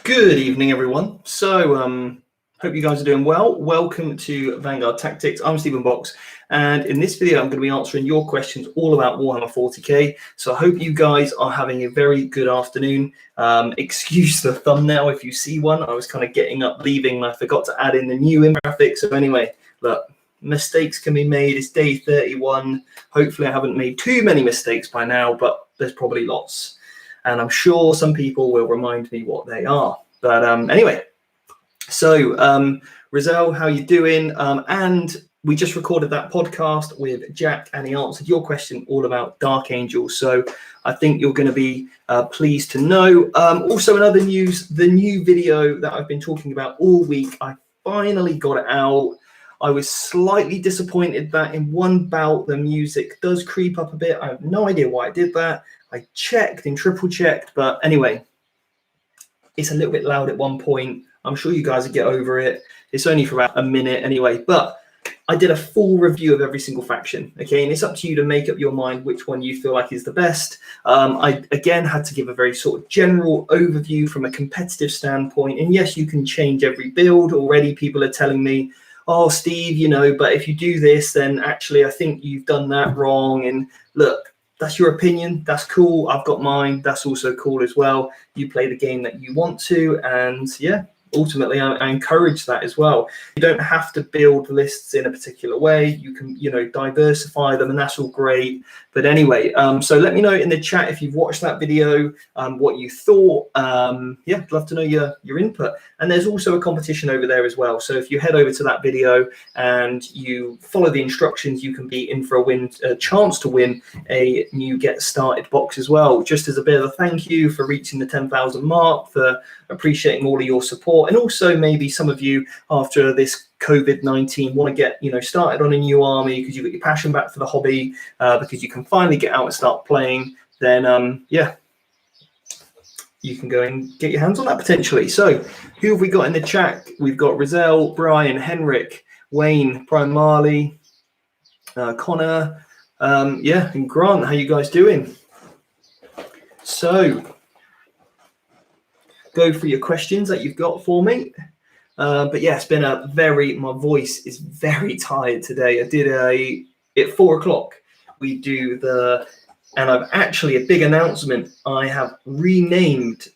Good evening, everyone. So, hope you guys are doing well. Welcome to Vanguard Tactics. I'm Stephen Box, and in this video, I'm going to be answering your questions all about Warhammer 40k. So, I hope you guys are having a very good afternoon. Excuse the thumbnail if you see one. I was kind of getting up, leaving, and I forgot to add in the new infographic. So, anyway, look, mistakes can be made. It's day 31. Hopefully, I haven't made too many mistakes by now, but there's probably lots. And I'm sure some people will remind me what they are. But anyway, so Rizal, how you doing? And we just recorded that podcast with Jack, and he answered your question all about Dark Angels. So I think you're going to be pleased to know. Also, in other news, the new video that I've been talking about all week, I finally got it out. I was slightly disappointed that in one bout, the music does creep up a bit. I have no idea why I did that. I checked and triple checked, but anyway, it's a little bit loud at one point. I'm sure you guys will get over it. It's only for about a minute anyway, but I did a full review of every single faction, okay? And it's up to you to make up your mind which one you feel like is the best. I, again, had to give a very sort of general overview from a competitive standpoint. And yes, you can change every build. Already people are telling me, oh, Steve, you know, but if you do this, then actually I think you've done that wrong. And look, that's your opinion. That's cool. I've got mine. That's also cool as well. You play the game that you want to. And yeah, ultimately, I encourage that as well. You don't have to build lists in a particular way. You can, you know, diversify them, and that's all great. But anyway, so let me know in the chat if you've watched that video, what you thought. Yeah, I'd love to know your input. And there's also a competition over there as well. So if you head over to that video and you follow the instructions, you can be in for a chance to win a new Get Started box as well. Just as a bit of a thank you for reaching the 10,000 mark, for appreciating all of your support, and also maybe some of you after this COVID-19 want to get, you know, started on a new army because you've got your passion back for the hobby, because you can finally get out and start playing. Then yeah, you can go and get your hands on that potentially. So who have we got in the chat? We've got Rizal, Brian, Henrik, Wayne, Brian Marley, Connor, yeah, and Grant. How you guys doing? So go for your questions that you've got for me. But yeah, it's been my voice is very tired today. I did at 4 o'clock, we do and I've actually, a big announcement, I have renamed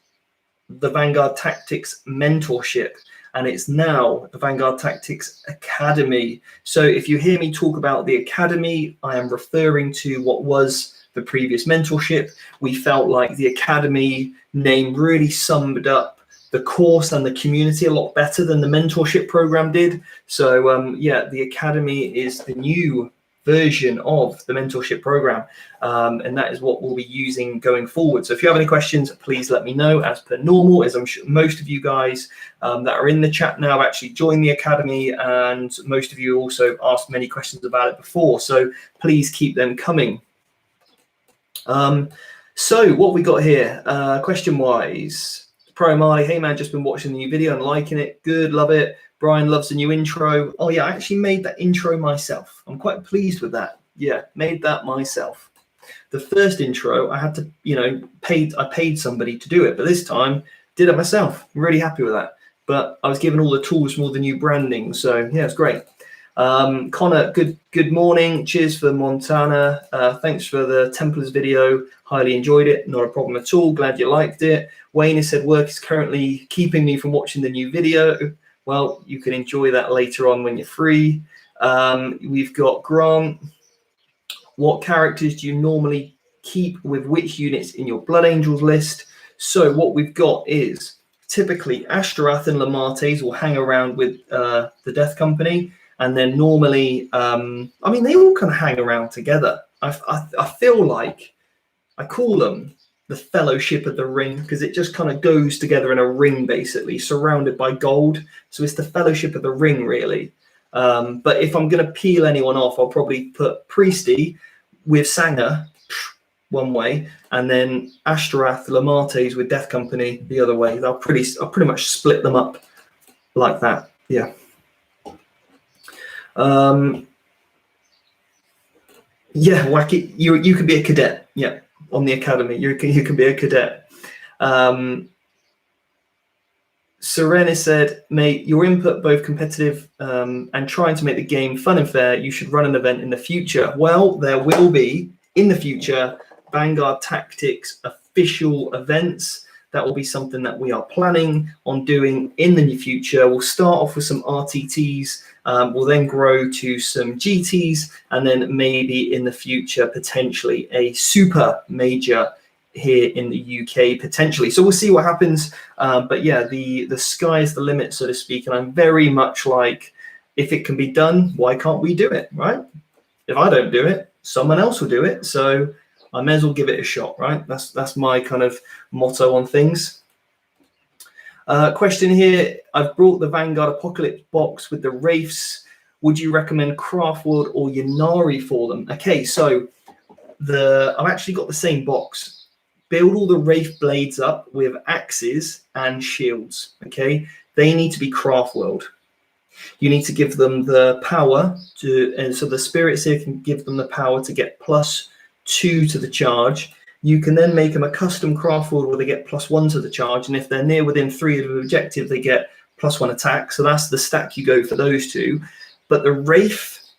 the Vanguard Tactics mentorship, and it's now the Vanguard Tactics Academy. So if you hear me talk about the Academy, I am referring to what was the previous mentorship. We felt like the Academy name really summed up the course and the community a lot better than the mentorship program did. So yeah, the Academy is the new version of the mentorship program, and that is what we'll be using going forward. So if you have any questions, please let me know. As per normal, as I'm sure most of you guys that are in the chat now have actually joined the Academy, and most of you also asked many questions about it before, so please keep them coming. So what we got here, question wise, Pro Marley, hey man, just been watching the new video and liking it. Good, love it. Brian loves the new intro. Oh yeah, I actually made that intro myself. I'm quite pleased with that. Yeah, made that myself. The first intro, I had to, you know, I paid somebody to do it, but this time did it myself. I'm really happy with that. But I was given all the tools from all the new branding, so yeah, it's great. Connor, good morning. Cheers for Montana. Thanks for the Templars video. Highly enjoyed it. Not a problem at all. Glad you liked it. Wayne has said work is currently keeping me from watching the new video. Well, you can enjoy that later on when you're free. We've got Grant. What characters do you normally keep with which units in your Blood Angels list? So what we've got is typically Ashtaroth and Lamartes will hang around with the Death Company. And then normally, I mean, they all kind of hang around together. I feel like I call them the Fellowship of the Ring because it just kind of goes together in a ring, basically, surrounded by gold. So it's the Fellowship of the Ring, really. But if I'm going to peel anyone off, I'll probably put Priesty with Sanger one way, and then Ashtaroth, Lamartes with Death Company the other way. I'll pretty much split them up like that. Yeah. Yeah, Wacky, you could be a cadet. Yeah, on the academy. You can be a cadet. Serena said, mate, your input both competitive and trying to make the game fun and fair. You should run an event in the future. Well, there will be in the future Vanguard Tactics official events. That will be something that we are planning on doing in the near future. We'll start off with some RTTs. We'll then grow to some GTs, and then maybe in the future, potentially a super major here in the UK, potentially. So we'll see what happens. But yeah, the sky is the limit, so to speak. And I'm very much like, if it can be done, why can't we do it, right? If I don't do it, someone else will do it. So I may as well give it a shot, right? That's my kind of motto on things. Question here. I've brought the Vanguard Apocalypse box with the Wraiths. Would you recommend Craftworld or Ynnari for them? Okay, so I've actually got the same box. Build all the Wraith blades up with axes and shields, okay? They need to be Craftworld. You need to give them the power to, and so the spirits here can give them the power to get +2 to the charge. You can then make them a custom Craftworld where they get +1 to the charge, and if they're near within 3 of the objective, they get +1 attack. So that's the stack you go for those two. But the Wraith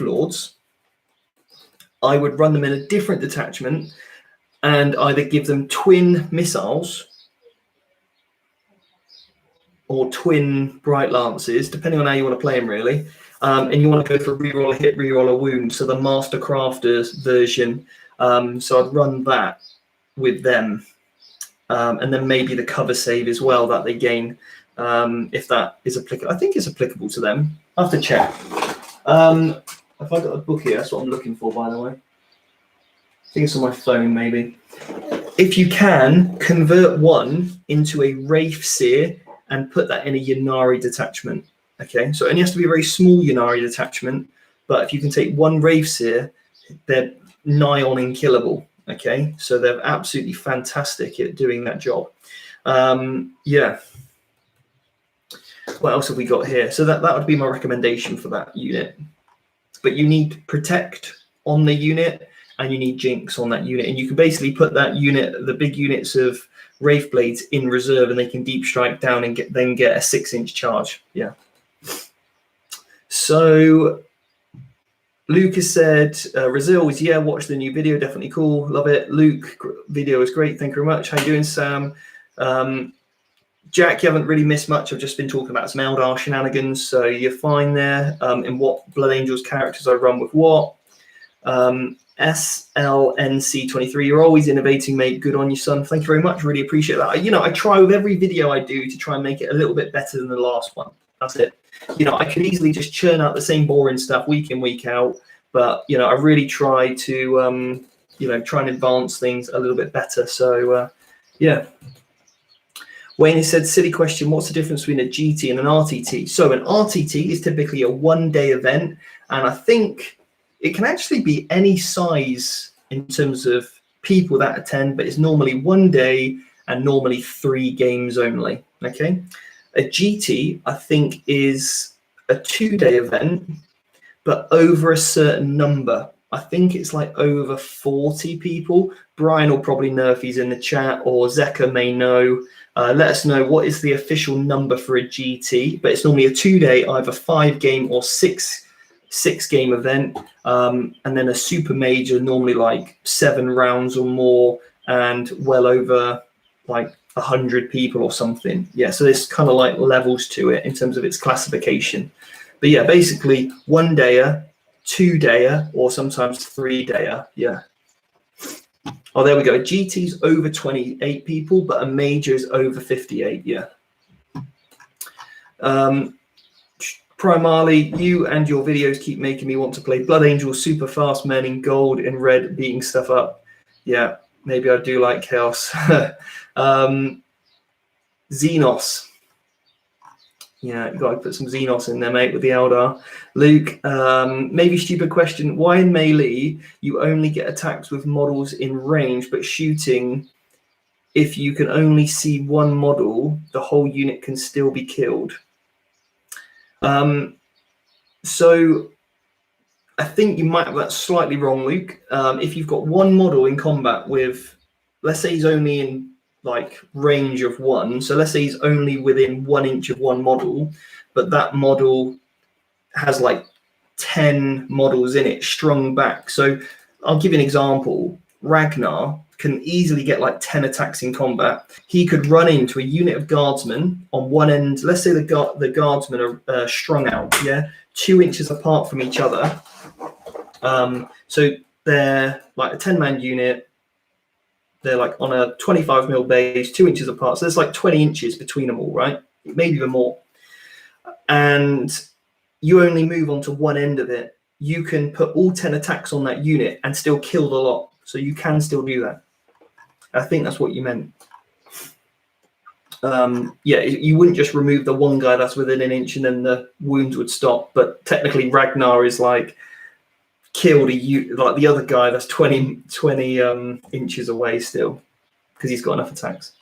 Lords, I would run them in a different detachment and either give them twin missiles or twin Bright Lances, depending on how you want to play them, really. And you want to go for reroll a hit, reroll a wound, so the Master Crafters version. So I'd run that with them. And then maybe the cover save as well that they gain, if that is applicable. I think it's applicable to them. I'll have to check. Have I got a book here? That's what I'm looking for, by the way. I think it's on my phone, maybe. If you can, convert one into a Wraith Seer and put that in a Ynnari detachment. Okay, so it only has to be a very small Ynnari detachment, but if you can take one Wraith Seer, they're nigh on unkillable. Okay, so they're absolutely fantastic at doing that job. Yeah. What else have we got here? So that would be my recommendation for that unit. But you need Protect on the unit, and you need Jinx on that unit. And you can basically put that unit, the big units of Wraith Blades, in reserve, and they can deep strike down and then get a 6-inch charge. Yeah. So Lucas said, Brazil is, yeah, watch the new video, definitely cool, love it. Luke, video is great, thank you very much. How you doing, Sam? Jack, you haven't really missed much. I've just been talking about some Eldar shenanigans, so you're fine there. In what Blood Angels characters I run with what. SLNC23, you're always innovating, mate. Good on you, son. Thank you very much. Really appreciate that. I try with every video I do to try and make it a little bit better than the last one. That's it. I could easily just churn out the same boring stuff week in, week out, but I really try to try and advance things a little bit better. So yeah. Wayne has said, silly question, what's the difference between a GT and an RTT? So an RTT is typically a one-day event, and I think it can actually be any size in terms of people that attend, but it's normally 1 day and normally 3 games only. Okay. A GT, I think, is a 2-day event, but over a certain number. I think it's like over 40 people. Brian will probably know if he's in the chat, or Zeka may know. Let us know what is the official number for a GT, but it's normally a 2-day, either 5-game or 6-game event. And then a super major, normally like 7 rounds or more, and well over like 100 people or something. Yeah, so there's kind of like levels to it in terms of its classification. But yeah, basically 1-dayer, 2-dayer, or sometimes 3-dayer. Yeah. Oh, there we go. A GT's over 28 people, but a major is over 58. Yeah. Primarily, you and your videos keep making me want to play Blood Angels super fast, men in gold and red beating stuff up. Yeah, maybe I do like chaos. Xenos. Yeah, you got to put some Xenos in there, mate, with the Eldar. Luke, maybe stupid question. Why in melee you only get attacks with models in range, but shooting, if you can only see one model, the whole unit can still be killed? So I think you might have that slightly wrong, Luke. If you've got one model in combat with, let's say he's only in like range of one, so let's say he's only within 1 inch of one model, but that model has like 10 models in it strung back. So I'll give you an example. Ragnar can easily get like 10 attacks in combat. He could run into a unit of guardsmen on one end. Let's say the guardsmen are strung out, 2 inches apart from each other. So they're like a 10-man unit. They're like on a 25 mil base, 2 inches apart. So there's like 20 inches between them all, right? Maybe even more. And you only move on to one end of it. You can put all 10 attacks on that unit and still kill the lot. So you can still do that. I think that's what you meant. You wouldn't just remove the one guy that's within an inch and then the wounds would stop. But technically Ragnar is like killed like the other guy that's 20 inches away still, because he's got enough attacks.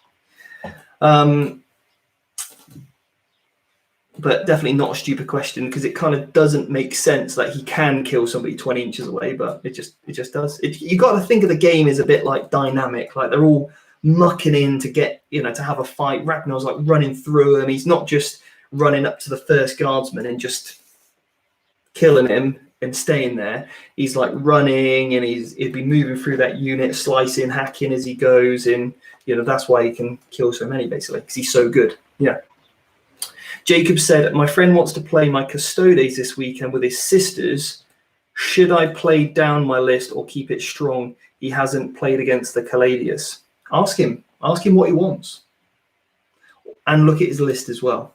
But definitely not a stupid question, because it kind of doesn't make sense that he can kill somebody 20 inches away, but it just does. You got to think of the game as a bit like dynamic, like they're all mucking in to get, to have a fight. Ragnar's like running through him. He's not just running up to the first guardsman and just killing him and staying there. He's like running, and he'd be moving through that unit, slicing, hacking as he goes, and that's why he can kill so many, basically, because he's so good. Jacob said, my friend wants to play my Custodes this weekend with his sisters. Should I play down my list or keep it strong? He hasn't played against the Caladius. Ask him what he wants, and look at his list as well.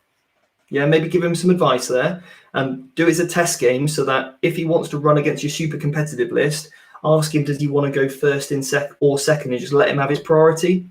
Maybe give him some advice there, and do it as a test game, so that if he wants to run against your super competitive list, ask him, does he want to go first in second, and just let him have his priority.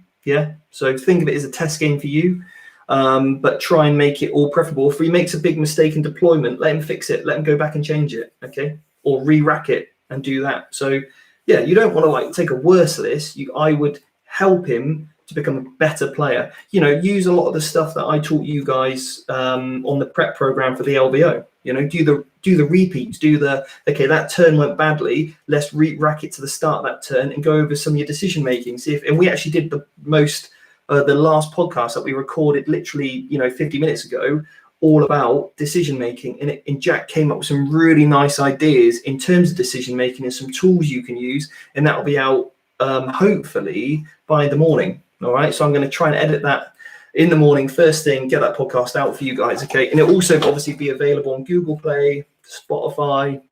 So think of it as a test game for you. But try and make it all preferable. If he makes a big mistake in deployment, let him fix it. Let him go back and change it, okay? Or re-rack it and do that. So, you don't want to like take a worse list. I would help him to become a better player. Use a lot of the stuff that I taught you guys on the prep program for the LVO. Do the repeats. Okay, that turn went badly. Let's re-rack it to the start of that turn and go over some of your decision making. And we actually did the last podcast that we recorded literally 50 minutes ago, all about decision making, and Jack came up with some really nice ideas in terms of decision making and some tools you can use, and that'll be out hopefully by the morning. All right, so I'm going to try and edit that in the morning first thing, get that podcast out for you guys. Okay, and it'll also obviously be available on Google Play, Spotify.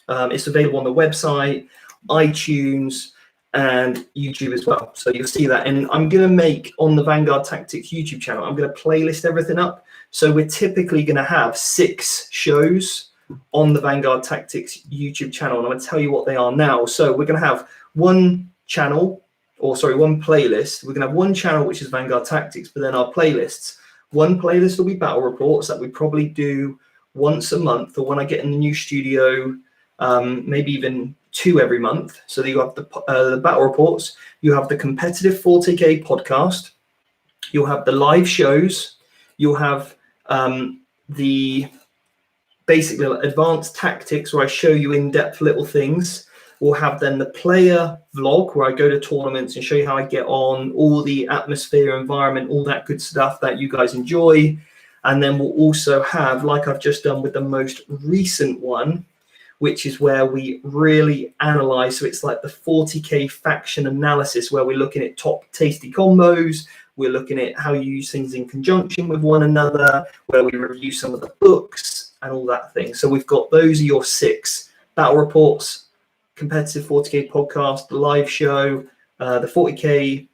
It's available on the website, iTunes, and YouTube as well. So you'll see that. And I'm going to make, on the Vanguard Tactics YouTube channel, I'm going to playlist everything up. So we're typically going to have 6 shows on the Vanguard Tactics YouTube channel. And I'm going to tell you what they are now. So we're going to have one playlist. We're going to have one channel, which is Vanguard Tactics, but then our playlists. One playlist will be battle reports that we probably do once a month, or when I get in the new studio, maybe even 2 every month. So you have the battle reports, you have the competitive 40k podcast, you'll have the live shows, you'll have the basically advanced tactics where I show you in-depth little things. We'll have then the player vlog where I go to tournaments and show you how I get on, all the atmosphere, environment, all that good stuff that you guys enjoy. And then we'll also have, like I've just done with the most recent one, which is where we really analyze. So it's like the 40k faction analysis, where we're looking at top tasty combos. We're looking at how you use things in conjunction with one another, where we review some of the books and all that thing. So we've got, those are your 6 battle reports, competitive 40k podcast, the live show, the 40k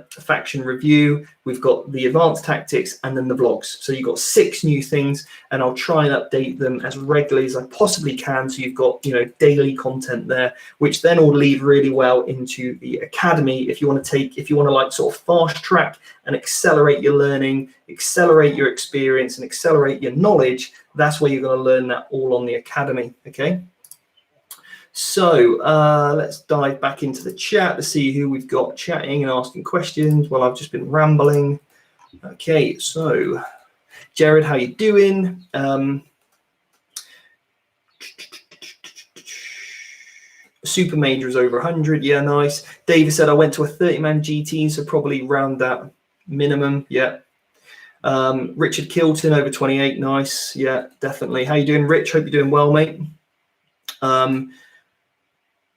faction review. We've got the advanced tactics, and then the vlogs. So you've got 6 new things, and I'll try and update them as regularly as I possibly can. So you've got daily content there, which then will lead really well into the academy. If you want to like sort of fast track and accelerate your learning, accelerate your experience, and accelerate your knowledge, that's where you're going to learn that all on the academy. Okay. So let's dive back into the chat to see who we've got chatting and asking questions. Well, I've just been rambling. Okay, so Jared, how you doing? Super Major is over 100. Yeah, nice. David said, I went to a 30-man GT, so probably around that minimum. Yeah. Richard Kilton over 28. Nice. Yeah, definitely. How you doing, Rich? Hope you're doing well, mate.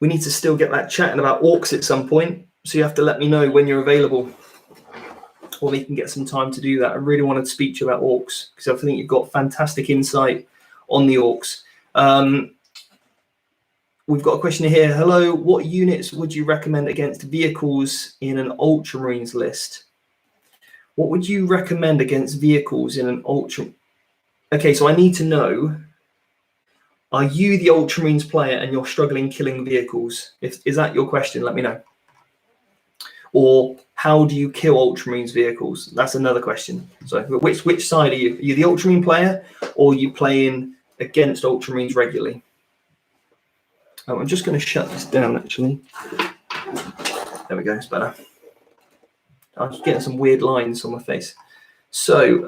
We need to still get that chatting about orcs at some point, so you have to let me know when you're available, or we can get some time to do that. I really wanted to speak to you about orcs because I think you've got fantastic insight on the orcs. We've got a question here. Hello, what units would you recommend against vehicles in an Ultramarines list? What would you recommend against vehicles in an Ultra? Okay, so I need to know, are you the Ultramarines player and you're struggling killing vehicles? Is that your question? Let me know. Or how do you kill Ultramarines vehicles? That's another question. So which side are you? Are you the Ultramarine player, or are you playing against Ultramarines regularly? I'm just going to shut this down, actually. There we go, it's better. I'm just getting some weird lines on my face. So,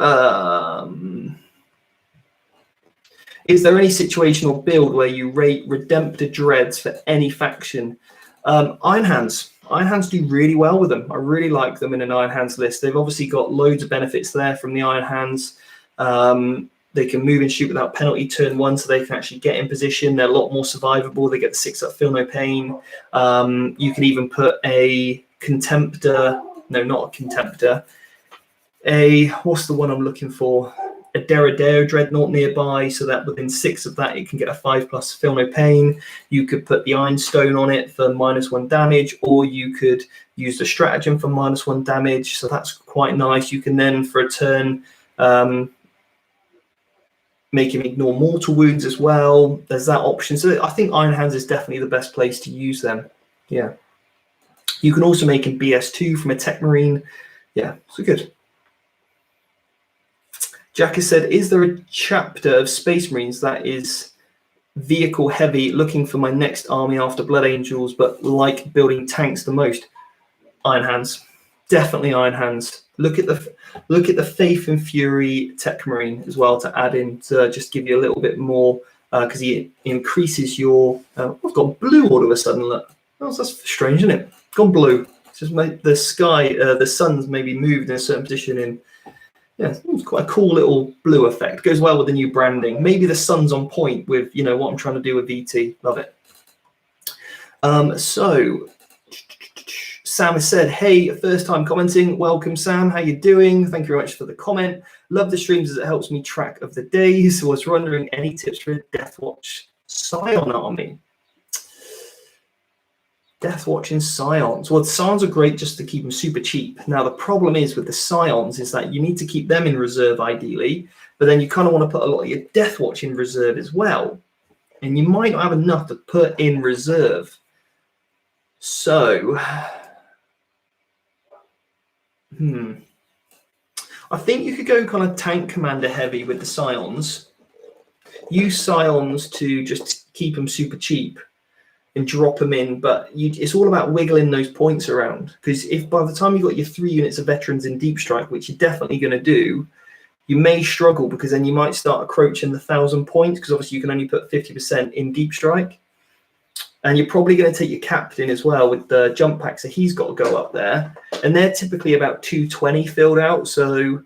is there any situation or build where you rate Redemptor Dreads for any faction? Iron Hands. Iron Hands do really well with them. I really like them in an Iron Hands list. They've obviously got loads of benefits there from the Iron Hands. They can move and shoot without penalty turn 1, so they can actually get in position. They're a lot more survivable. They get the 6-up feel no pain. You can even put a Contemptor. No, not a Contemptor. What's the one I'm looking for? A Derrideo Dreadnought nearby, so that within 6 of that, it can get a 5+ feel no pain. You could put the Ironstone on it for -1 damage, or you could use the stratagem for -1 damage. So that's quite nice. You can then, for a turn, make him ignore mortal wounds as well. There's that option. So I think Iron Hands is definitely the best place to use them. Yeah. You can also make him BS2 from a Tech Marine. Yeah, so good. Jack has said, is there a chapter of Space Marines that is vehicle heavy, looking for my next army after Blood Angels, but like building tanks the most? Iron Hands. Definitely Iron Hands. Look at the Faith and Fury Tech Marine as well to add in to just give you a little bit more, because he increases your. I've got blue all of a sudden. Look, that's strange, isn't it? Gone blue. It's just made the sky, the sun's maybe moved in a certain position in. Yeah, it's quite a cool little blue effect. Goes well with the new branding. Maybe the sun's on point with what I'm trying to do with VT. Love it. So. Sam has said, hey, first time commenting. Welcome, Sam. How you doing? Thank you very much for the comment. Love the streams as it helps me track of the days. Was wondering, any tips for a Deathwatch Scion army? Deathwatch and Scions. Well, the Scions are great just to keep them super cheap. Now, the problem is with the Scions is that you need to keep them in reserve ideally, but then you kind of want to put a lot of your Deathwatch in reserve as well. And you might not have enough to put in reserve. So... I think you could go kind of tank commander heavy with the Scions. Use Scions to just keep them super cheap and drop them in, but it's all about wiggling those points around, because if by the time you've got your 3 units of veterans in Deep Strike, which you're definitely going to do, you may struggle, because then you might start approaching the 1,000 points, because obviously you can only put 50% in Deep Strike. And you're probably going to take your captain as well with the jump pack, so he's got to go up there. And they're typically about 220 filled out. So,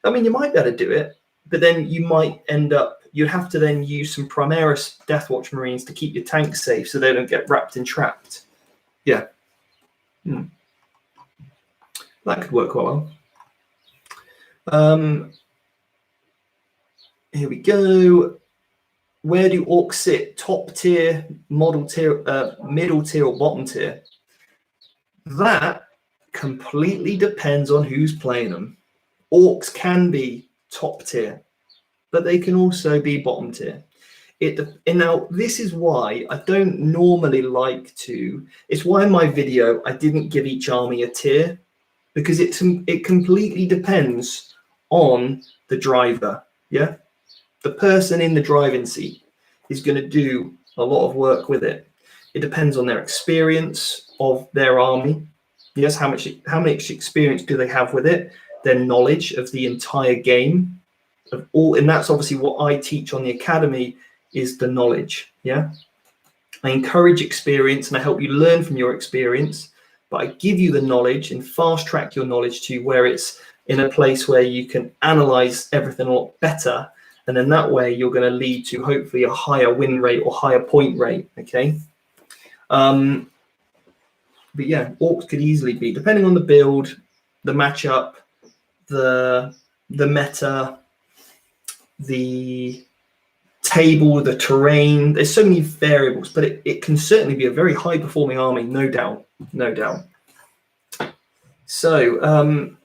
I mean, you might be able to do it, but then you might end up, you'd have to then use some Primaris Deathwatch Marines to keep your tanks safe so they don't get wrapped and trapped. Yeah. That could work quite well. Here we go. Where do orcs sit? Top tier, model tier, middle tier, or bottom tier? That completely depends on who's playing them. Orcs can be top tier, but they can also be bottom tier. And now this is why I don't normally like to. It's why in my video I didn't give each army a tier, because it completely depends on the driver. Yeah. The person in the driving seat is going to do a lot of work with it. It depends on their experience of their army. Yes, how much experience do they have with it? Their knowledge of the entire game, of all, and that's obviously what I teach on the academy, is the knowledge. Yeah. I encourage experience and I help you learn from your experience, but I give you the knowledge and fast track your knowledge to where it's in a place where you can analyze everything a lot better. And then that way you're going to lead to hopefully a higher win rate or higher point rate. Okay. But yeah, orcs could easily be, depending on the build, the matchup, the meta, the table, the terrain. There's so many variables, but it can certainly be a very high performing army, no doubt. So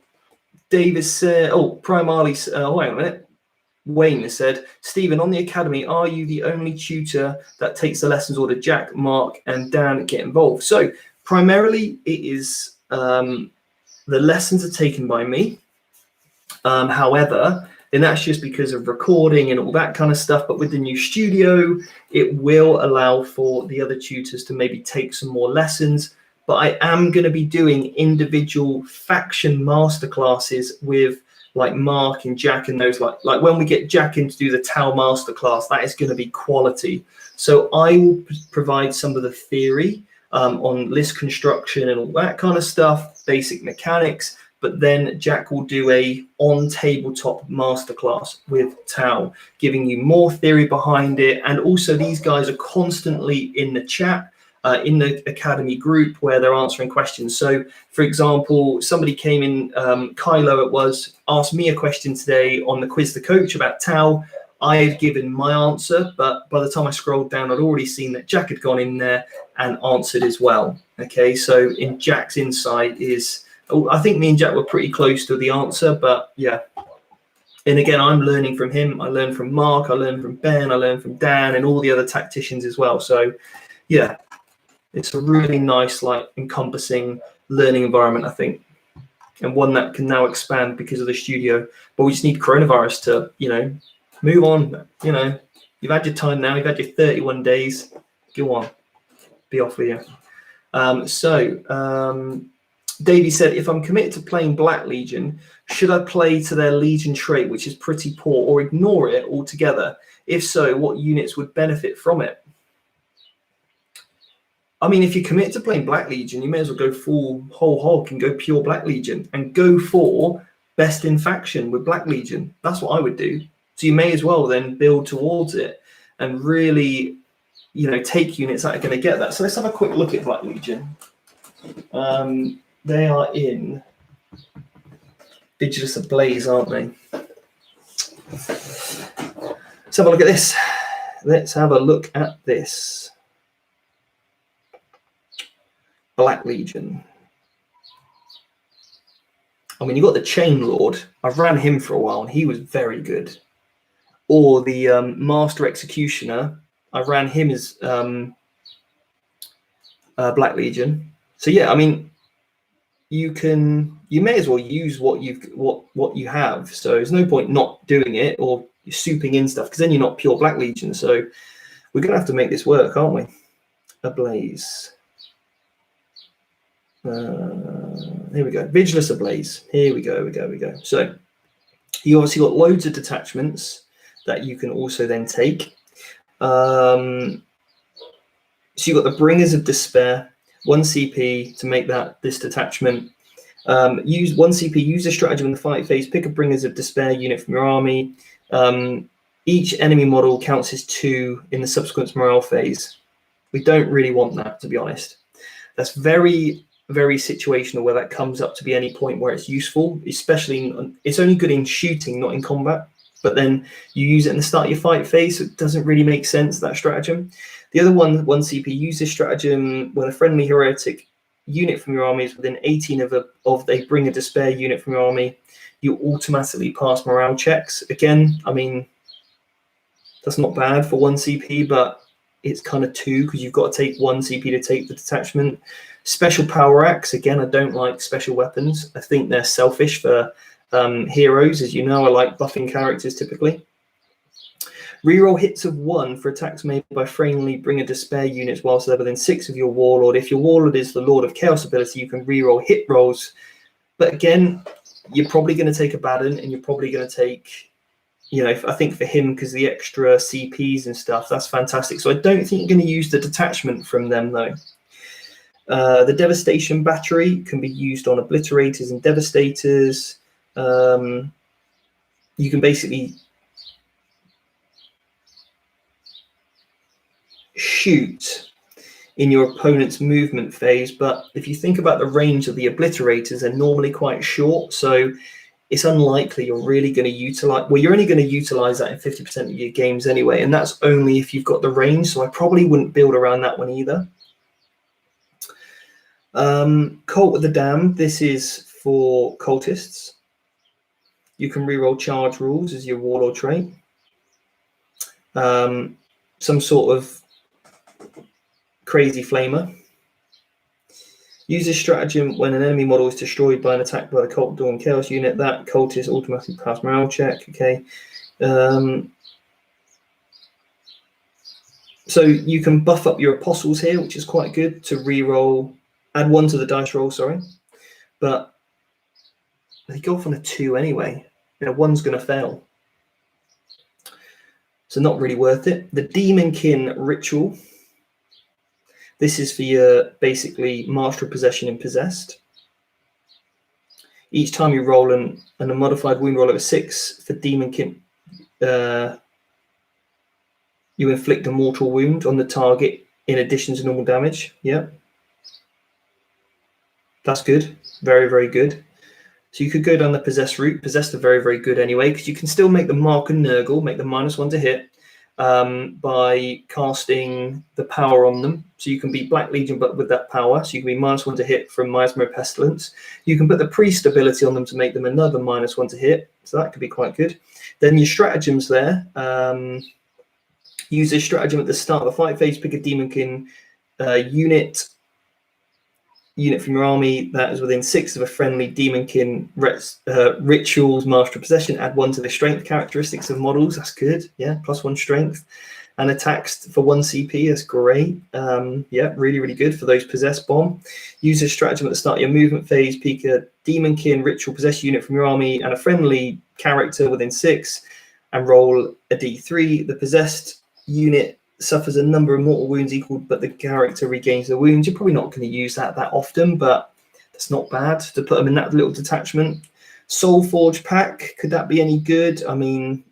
Davis said, Prime Ali, wait a minute. Wayne has said, Stephen, on the academy, are you the only tutor that takes the lessons, or do Jack, Mark, and Dan get involved? So primarily it is the lessons are taken by me. However, and that's just because of recording and all that kind of stuff. But with the new studio, it will allow for the other tutors to maybe take some more lessons. But I am going to be doing individual faction masterclasses with like Mark and Jack and those, like when we get Jack in to do the Tau masterclass, that is going to be quality. So I will provide some of the theory on list construction and all that kind of stuff, basic mechanics. But then Jack will do a on tabletop masterclass with Tau, giving you more theory behind it. And also these guys are constantly in the chat, in the academy group where they're answering questions. So for example, somebody came in, Kylo it was, asked me a question today on the Quiz the Coach about Tau. I had given my answer, but by the time I scrolled down, I'd already seen that Jack had gone in there and answered as well. Okay, so in Jack's insight is, I think me and Jack were pretty close to the answer, but yeah. And again, I'm learning from him. I learn from Mark, I learn from Ben, I learn from Dan and all the other tacticians as well. So yeah, it's a really nice, like, encompassing learning environment, I think, and one that can now expand because of the studio. But we just need coronavirus to, move on. You've had your time now. You've had your 31 days. Go on, be off with you. Davey said, if I'm committed to playing Black Legion, should I play to their Legion trait, which is pretty poor, or ignore it altogether? If so, what units would benefit from it? I mean, if you commit to playing Black Legion, you may as well go full whole hog and go pure Black Legion and go for best in faction with Black Legion. That's what I would do. So you may as well then build towards it and really, take units that are going to get that. So let's have a quick look at Black Legion. They are in Vigilus Ablaze, aren't they? Let's have a look at this. Let's have a look at this. Black Legion. I mean, you've got the Chain Lord. I've ran him for a while, and he was very good. Or the Master Executioner. I ran him as Black Legion. So yeah, I mean, you may as well use what you have. So there's no point not doing it or souping in stuff, because then you're not pure Black Legion. So we're gonna have to make this work, aren't we? Ablaze. Here we go. Vigilus Ablaze. Here we go. So you obviously got loads of detachments that you can also then take. So you've got the Bringers of Despair, 1 CP to make this detachment. Use 1 CP, use a stratagem in the fight phase, pick a Bringers of Despair unit from your army. Each enemy model counts as 2 in the subsequent morale phase. We don't really want that, to be honest. That's very, very situational where that comes up to be any point where it's useful, especially it's only good in shooting, not in combat. But then you use it in the start of your fight phase, so it doesn't really make sense, that stratagem. The other one 1 CP, use this stratagem when a friendly heretic unit from your army is within 18 of they bring a despair unit from your army, you automatically pass morale checks. Again, I mean, that's not bad for 1 CP, but it's kind of 2 because you've got to take 1 CP to take the detachment. Special power axe, again, I don't like special weapons. I think they're selfish for heroes. As you know, I like buffing characters typically. Reroll hits of 1 for attacks made by friendly Bringer Despair units whilst they're within 6 of your Warlord. If your Warlord is the Lord of Chaos ability, you can reroll hit rolls. But again, you're probably going to take a Baden and you're probably going to take, I think for him, because the extra CPs and stuff, that's fantastic. So I don't think you're going to use the detachment from them, though. The Devastation Battery can be used on Obliterators and Devastators. You can basically shoot in your opponent's movement phase, but if you think about the range of the Obliterators, they're normally quite short, so it's unlikely you're really going to utilize, well, you're only going to utilize that in 50% of your games anyway, and that's only if you've got the range, so I probably wouldn't build around that one either. Cult with the Damned, this is for cultists. You can reroll charge rules as your warlord trait. Some sort of crazy flamer. Use this stratagem when an enemy model is destroyed by an attack by the Cult Dawn Chaos unit. That cultist automatically pass morale check. Okay. So you can buff up your apostles here, which is quite good to reroll. Add 1 to the dice roll, sorry. But they go off on a 2 anyway. 1's going to fail. So not really worth it. The Demonkin Ritual. This is for your, basically, Master of Possession and Possessed. Each time you roll a modified wound roll over 6 for Demonkin, you inflict a mortal wound on the target in addition to normal damage. Yeah. That's good. Very, very good. So you could go down the Possessed route. Possessed are very, very good anyway, because you can still make the Mark and Nurgle, make the -1 to hit, by casting the power on them. So you can be Black Legion, but with that power. So you can be -1 to hit from Miasma Pestilence. You can put the Priest ability on them to make them another -1 to hit. So that could be quite good. Then your stratagems there. Use this stratagem at the start of the fight phase. Pick a Demonkin unit from your army that is within 6 of a friendly Demonkin Rituals Master of Possession. Add 1 to the strength characteristics of models. That's good. Yeah, +1 strength. And attacks for 1 CP. That's great. Yeah, really, really good for those Possessed Bomb. Use this stratagem at the start of your movement phase. Pick a Demonkin Ritual Possession unit from your army and a friendly character within 6 and roll a D3. The Possessed unit suffers a number of mortal wounds equal, but the character regains the wounds. You're probably not going to use that often, but that's not bad to put them in that little detachment. Soul Forge pack, could that be any good? I mean,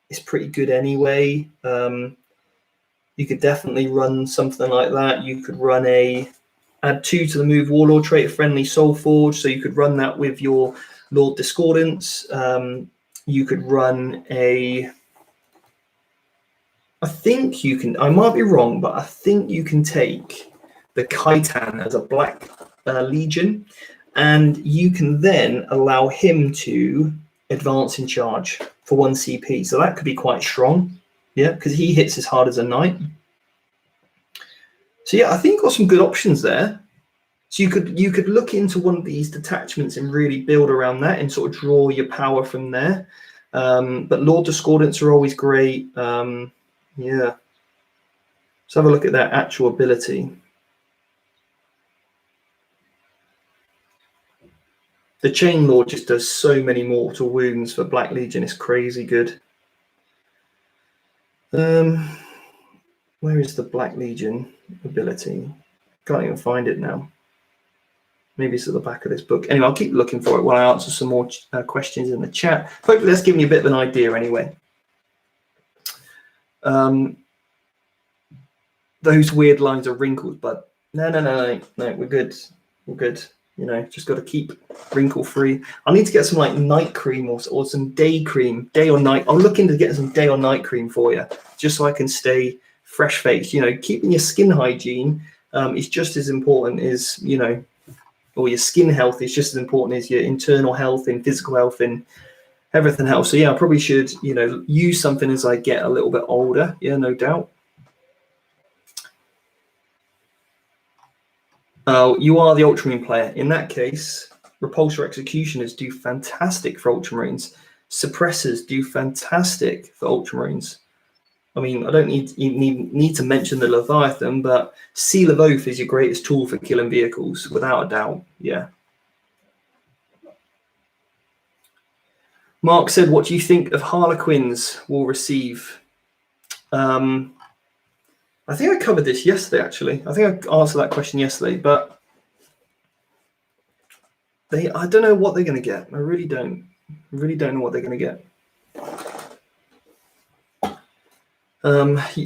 it's pretty good anyway. You could definitely run something like that. You could run add 2 to the move warlord trait, a friendly Soul Forge, so you could run that with your Lord Discordance. You could run I think you can, I might be wrong, but I think you can take the Khitan as a Black Legion, and you can then allow him to advance in charge for 1 CP. So that could be quite strong, yeah, because he hits as hard as a knight. So yeah, I think you've got some good options there. So you could look into one of these detachments and really build around that and sort of draw your power from there. But Lord Discordants are always great. Yeah. Let's have a look at their actual ability. The Chain Lord just does so many mortal wounds for Black Legion. It's crazy good. Where is the Black Legion ability? Can't even find it now. Maybe it's at the back of this book. Anyway, I'll keep looking for it while I answer some more questions in the chat. Hopefully that's given you a bit of an idea anyway. Those weird lines are wrinkles, but no, we're good. We're good. Just got to keep wrinkle free. I need to get some like night cream or some day cream, day or night. I'll look into getting some day or night cream for you, just so I can stay fresh faced. Keeping your skin hygiene is just as important as, or your skin health is just as important as your internal health and physical health and everything else. So yeah, I probably should, use something as I get a little bit older. Yeah, no doubt. You are the Ultramarine player. In that case, Repulsor Executioners do fantastic for Ultramarines. Suppressors do fantastic for Ultramarines. I mean, I don't need to mention the Leviathan, but Seal of Oath is your greatest tool for killing vehicles, without a doubt. Yeah. Mark said, what do you think of Harlequins will receive? I think I covered this yesterday, actually. I think I answered that question yesterday, but I don't know what they're going to get. I really don't. I really don't know what they're going to get.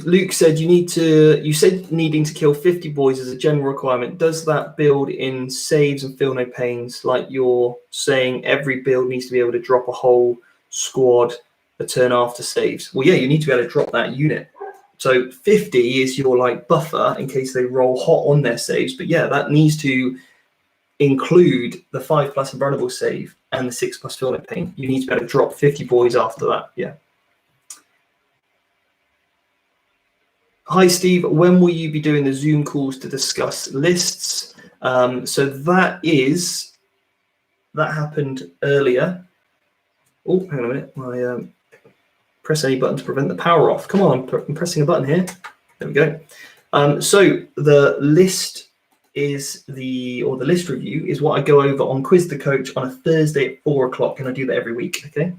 Luke said, you said needing to kill 50 boys is a general requirement. Does that build in saves and feel no pains? Like you're saying every build needs to be able to drop a whole squad a turn after saves. Well, yeah, you need to be able to drop that unit. So 50 is your like buffer in case they roll hot on their saves. But yeah, that needs to include the 5+ invulnerable save and the 6+ feel no pain. You need to be able to drop 50 boys after that. Yeah. Hi, Steve. When will you be doing the Zoom calls to discuss lists? So that happened earlier. Oh, hang on a minute. My press any button to prevent the power off. Come on, I'm pressing a button here. There we go. So the list the list review is what I go over on Quiz the Coach on a Thursday at 4 o'clock, and I do that every week. Okay.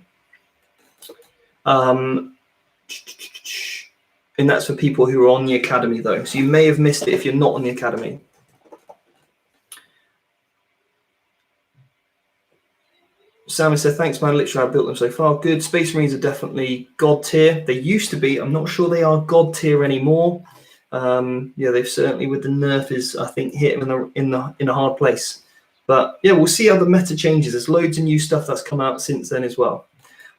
And that's for people who are on the academy, though. So you may have missed it if you're not on the academy. Sam said, thanks, man. Literally, I built them so far. Good. Space Marines are definitely God tier. They used to be. I'm not sure they are God tier anymore. Yeah, they've certainly, with the nerf, I think, hit them in a hard place. But yeah, we'll see how the meta changes. There's loads of new stuff that's come out since then as well.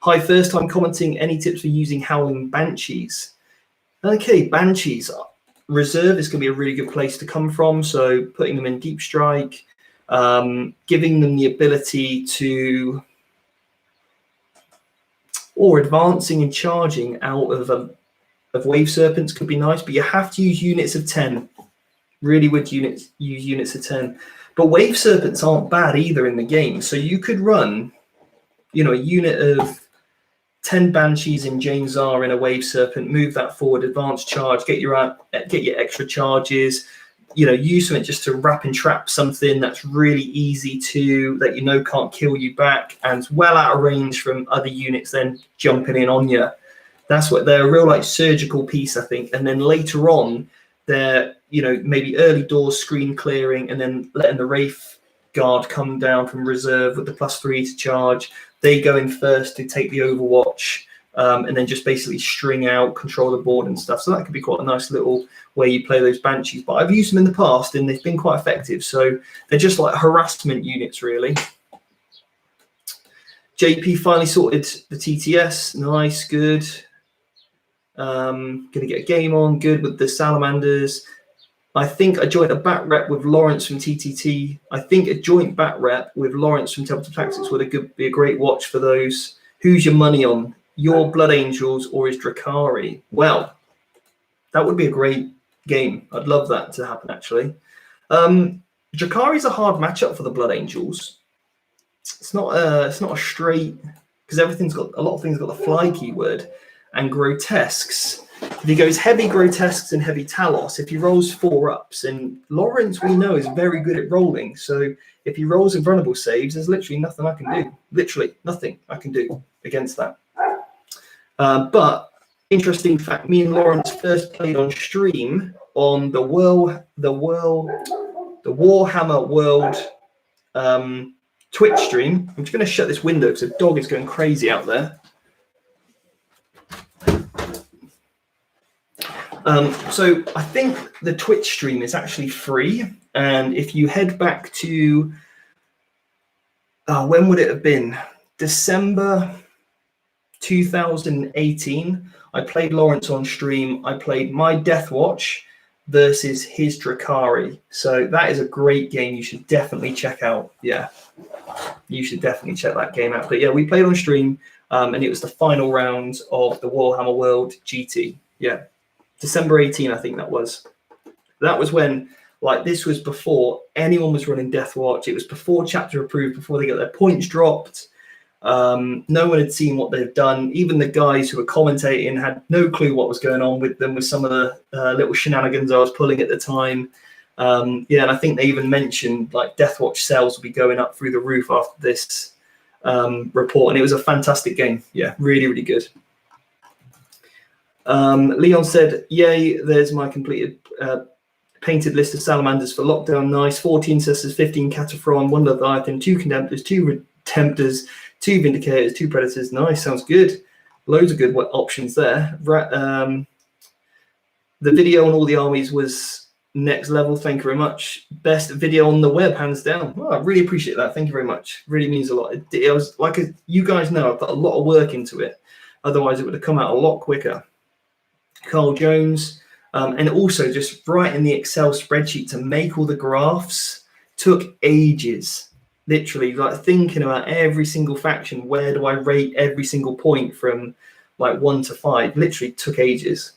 Hi, first time commenting. Any tips for using Howling Banshees? Okay, Banshees. Reserve is going to be a really good place to come from. So putting them in Deep Strike, giving them the ability to, or advancing and charging out of Wave Serpents could be nice, but you have to use units of 10. Really would use units of 10. But Wave Serpents aren't bad either in the game. So you could run, a unit of 10 Banshees in Jane Czar in a Wave Serpent, move that forward, advance charge, get your extra charges, use something just to wrap and trap something that's really easy that can't kill you back and well out of range from other units then jumping in on you. That's what they're a real surgical piece, I think. And then later on, they're maybe early doors screen clearing and then letting the Wraith Guard come down from reserve with the +3 to charge. They go in first to take the Overwatch and then just basically string out, control the board and stuff. So that could be quite a nice little way you play those Banshees. But I've used them in the past and they've been quite effective. So they're just like harassment units, really. JP finally sorted the TTS. Nice, good. Going to get a game on. Good with the Salamanders. I think a joint bat rep with Lawrence from TTT. I think a joint bat rep with Lawrence from Temple Tactics would be a great watch for those. Who's your money on? Your Blood Angels or is Drakari? Well, that would be a great game. I'd love that to happen, actually. Drakari is a hard matchup for the Blood Angels. It's not a straight, because a lot of things got the fly keyword and grotesques. If he goes heavy grotesques and heavy Talos, if he rolls 4-ups, and Lawrence we know is very good at rolling, so if he rolls invulnerable saves, there's literally nothing I can do. Literally nothing I can do against that. But interesting fact, me and Lawrence first played on stream on the Warhammer World Twitch stream. I'm just going to shut this window because the dog is going crazy out there. So I think the Twitch stream is actually free, and if you head back to when would it have been? December 2018. I played Lawrence on stream. I played my Deathwatch versus his Drakari. So that is a great game. You should definitely check out. Yeah, you should definitely check that game out. But yeah, we played on stream, and it was the final round of the Warhammer World GT. Yeah. December 18, I think that was. That was when, this was before anyone was running Deathwatch. It was before chapter approved, before they got their points dropped. No one had seen what they've done. Even the guys who were commentating had no clue what was going on with them, with some of the little shenanigans I was pulling at the time. And I think they even mentioned Deathwatch sales will be going up through the roof after this report, and it was a fantastic game. Yeah, really, really good. Leon said, yay, there's my completed painted list of salamanders for lockdown. Nice. 40 Incestors, 15 Cataphron, 1 Leviathan, 2 Contemptors, 2 Temptors, 2 Vindicators, 2 Predators. Nice, sounds good. Loads of good options there. The video on all the armies was next level. Thank you very much. Best video on the web, hands down. Oh, I really appreciate that. Thank you very much. Really means a lot. It was like you guys know, I've put a lot of work into it. Otherwise, it would have come out a lot quicker. Carl Jones. And also just writing the Excel spreadsheet to make all the graphs took ages. Literally, like thinking about every single faction. Where do I rate every single point from like 1 to 5? Literally took ages.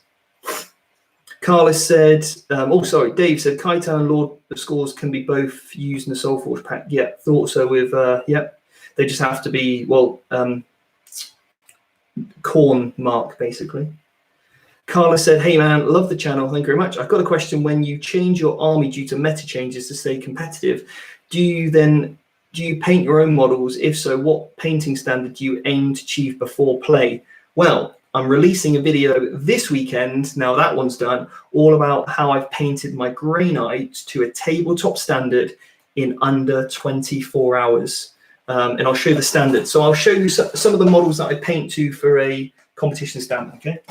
Carlos said, oh, sorry, Dave said, Kaitan and Lord of Scores can be both used in the Soulforge pack. Yeah, thought so with, they just have to be, well, corn mark, basically. Carla said, hey man, love the channel, thank you very much. I've got a question. When you change your army due to meta changes to stay competitive, do you paint your own models? If so, what painting standard do you aim to achieve before play? Well, I'm releasing a video this weekend, now that one's done, all about how I've painted my Grey Knight to a tabletop standard in under 24 hours. And I'll show you the standard. So I'll show you some of the models that I paint to for a competition standard, okay?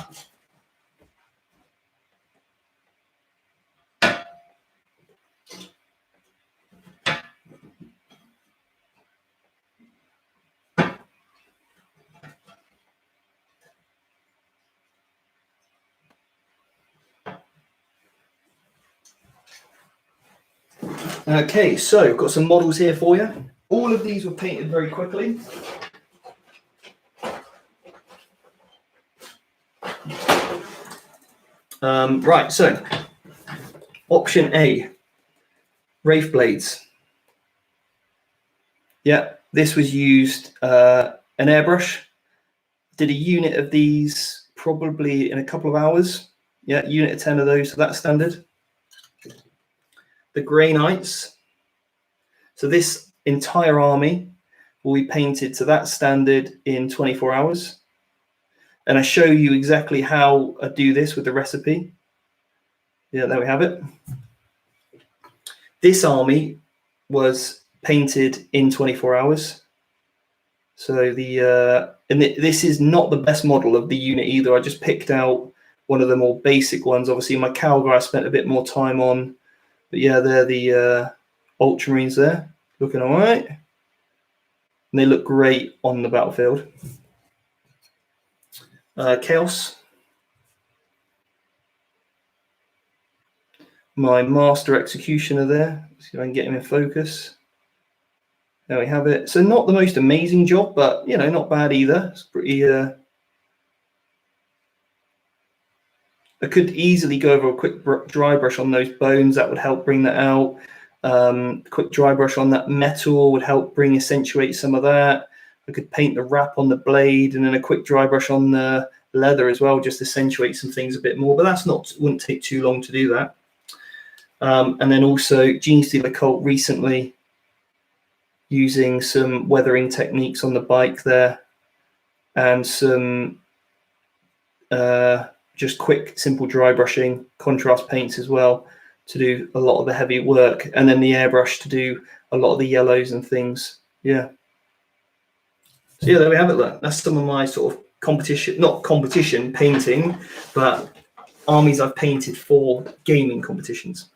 Okay, so got some models here for you. All of these were painted very quickly. Right, so option A, Wraith Blades. Yeah, this was used an airbrush. Did a unit of these probably in a couple of hours. Yeah, unit of 10 of those, so that's standard. The Grey Knights. So this entire army will be painted to that standard in 24 hours. And I show you exactly how I do this with the recipe. Yeah, there we have it. This army was painted in 24 hours. So this is not the best model of the unit either. I just picked out one of the more basic ones. Obviously, my Calgar I spent a bit more time on. But yeah, they're the Ultramarines there, looking all right. And they look great on the battlefield. Chaos. My Master Executioner there. See if I can get him in focus. There we have it. So not the most amazing job, but, you know, not bad either. It's pretty... I could easily go over a quick dry brush on those bones. That would help bring that out. Quick dry brush on that metal would help accentuate some of that. I could paint the wrap on the blade and then a quick dry brush on the leather as well, just accentuate some things a bit more. But that's wouldn't take too long to do that. And then also Genestealer Occult recently using some weathering techniques on the bike there and some just quick, simple dry brushing, contrast paints as well to do a lot of the heavy work, and then the airbrush to do a lot of the yellows and things. Yeah. So yeah, there we have it. Look, that's some of my sort of competition, not competition painting, but armies I've painted for gaming competitions.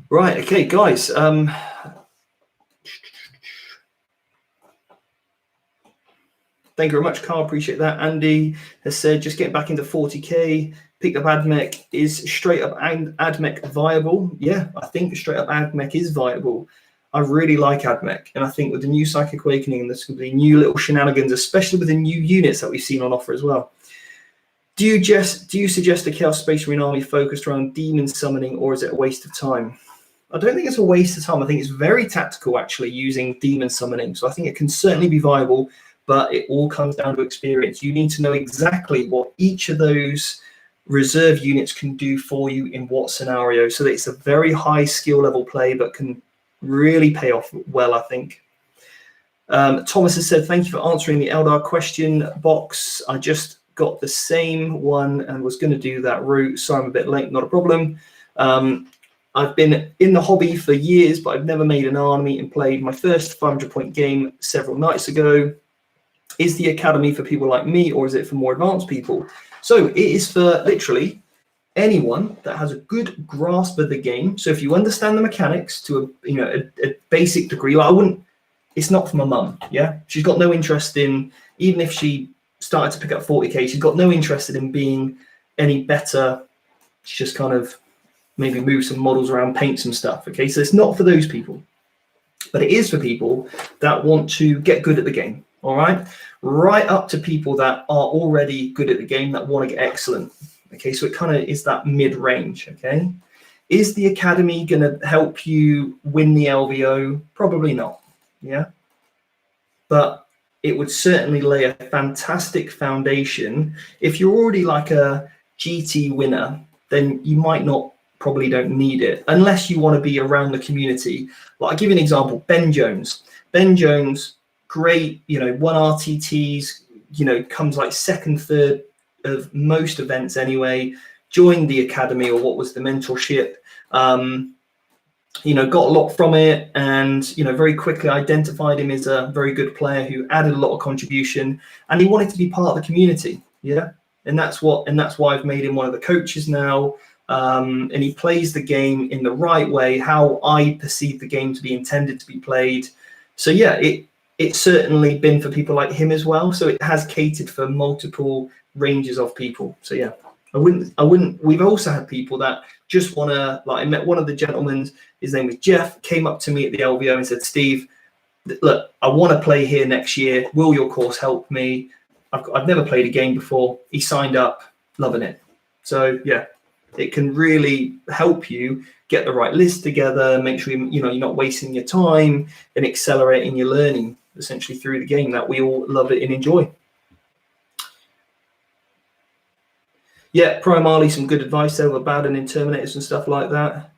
Right. Okay, guys. Thank you very much, Carl. Appreciate that. Andy has said, just get back into 40k. Pick up AdMech. Is straight up AdMech viable? Yeah, I think straight up AdMech is viable. I really like AdMech. And I think with the new Psychic Awakening and there's going to be new little shenanigans, especially with the new units that we've seen on offer as well. Do you suggest a Chaos Space Marine army focused around demon summoning, or is it a waste of time? I don't think it's a waste of time. I think it's very tactical, actually, using demon summoning. So I think it can certainly be viable, but it all comes down to experience. You need to know exactly what each of those reserve units can do for you in what scenario. So that it's a very high skill level play, but can really pay off well, I think. Thomas has said, thank you for answering the Eldar question box. I just got the same one and was going to do that route. So I'm a bit late, not a problem. I've been in the hobby for years, but I've never made an army and played my first 500-point game several nights ago. Is the academy for people like me, or is it for more advanced people? So it is for literally anyone that has a good grasp of the game. So if you understand the mechanics to a basic degree, like I wouldn't. It's not for my mum. Yeah, she's got no interest in, even if she started to pick up 40k, she's got no interest in being any better. She just kind of maybe move some models around, paint some stuff. Okay, so it's not for those people, but it is for people that want to get good at the game. All right up to people that are already good at the game that want to get excellent. Okay, so it kind of is that mid-range. Okay, is the academy going to help you win the LVO? Probably not. Yeah, but it would certainly lay a fantastic foundation. If you're already like a GT winner, then you might not, probably don't need it unless you want to be around the community. Like, I'll give you an example. Ben Jones, great, won RTTs, comes like second, third of most events anyway, joined the academy, or what was the mentorship, got a lot from it, and very quickly identified him as a very good player who added a lot of contribution, and he wanted to be part of the community. Yeah, and that's why I've made him one of the coaches now. And he plays the game in the right way, how I perceive the game to be intended to be played. So yeah, it's certainly been for people like him as well. So it has catered for multiple ranges of people. So yeah, I wouldn't. We've also had people that just want to, like, I met one of the gentlemen, his name was Jeff, came up to me at the LVO and said, Steve, look, I want to play here next year. Will your course help me? I've never played a game before. He signed up, loving it. So yeah, it can really help you get the right list together, make sure you're not wasting your time, and accelerating your learning essentially through the game that we all love it and enjoy. Yeah, Pro Marley, some good advice there with abandoning Terminators and stuff like that.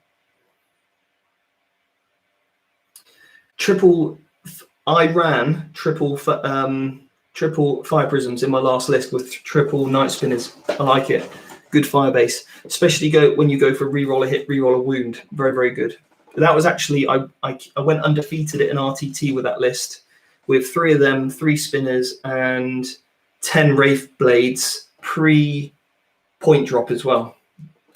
I ran triple fire prisms in my last list with triple night spinners. I like it. Good fire base, especially when you go for reroll a hit, reroll a wound. Very, very good. That was actually, I went undefeated at an RTT with that list, with 3 of them, 3 spinners, and 10 Wraith Blades pre-point drop as well.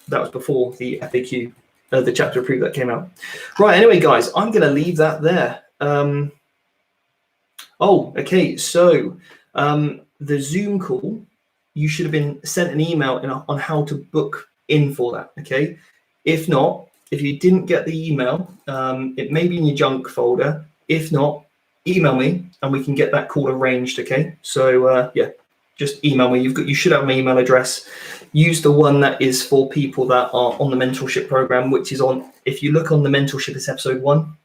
That was before the FAQ, the chapter approved that came out. Right, anyway, guys, I'm going to leave that there. Okay, so the Zoom call, you should have been sent an email on how to book in for that, okay? If not, if you didn't get the email, it may be in your junk folder. If not, email me and we can get that call arranged, okay? So yeah, just email me. You should have my email address. Use the one that is for people that are on the mentorship program, which is on, if you look on the mentorship, it's episode 1,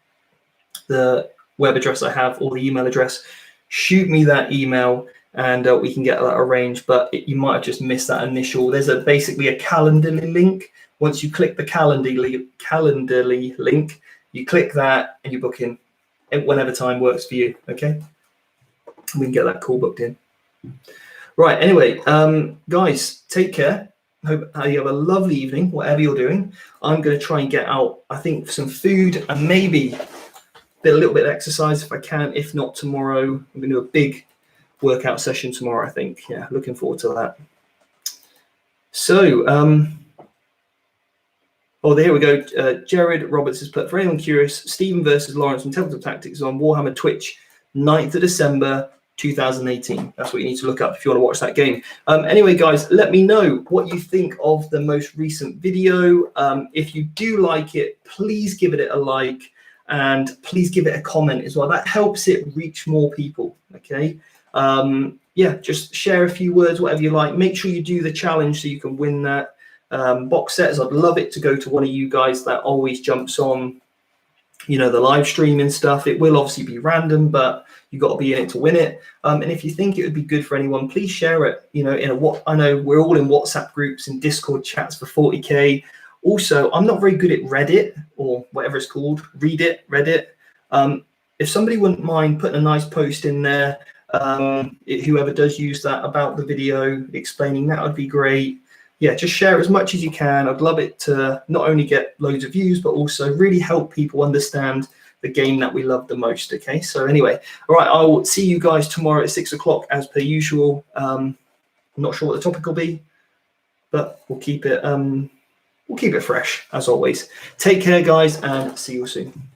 the web address I have, or the email address. Shoot me that email and we can get that arranged, but you might have just missed that initial. There's basically a Calendly link. Once you click the Calendly link, you click that and you book in whenever time works for you, okay? We can get that call booked in. Right, anyway, guys, take care. Hope you have a lovely evening, whatever you're doing. I'm going to try and get out, I think, some food and maybe a little bit of exercise if I can. If not, tomorrow, I'm going to do a big workout session tomorrow, I think. Yeah, looking forward to that. So, there we go. Jared Roberts has put, for anyone curious, Stephen versus Lawrence from Tabletop Tactics on Warhammer Twitch, 9th of December, 2018. That's what you need to look up if you want to watch that game. Anyway, guys, let me know what you think of the most recent video. If you do like it, please give it a like and please give it a comment as well. That helps it reach more people, okay? Yeah, just share a few words, whatever you like. Make sure you do the challenge so you can win that box sets. I'd love it to go to one of you guys that always jumps on, the live stream and stuff. It will obviously be random, but you've got to be in it to win it. And if you think it would be good for anyone, please share it. I know we're all in WhatsApp groups and Discord chats for 40k. Also, I'm not very good at Reddit or whatever it's called. Reddit. if somebody wouldn't mind putting a nice post in there, whoever does use that, about the video explaining, that would be great. Yeah, just share as much as you can. I'd love it to not only get loads of views, but also really help people understand the game that we love the most. Okay, so anyway, all right, I'll see you guys tomorrow at 6 o'clock as per usual. I'm not sure what the topic will be, but we'll keep it fresh as always. Take care, guys, and see you soon.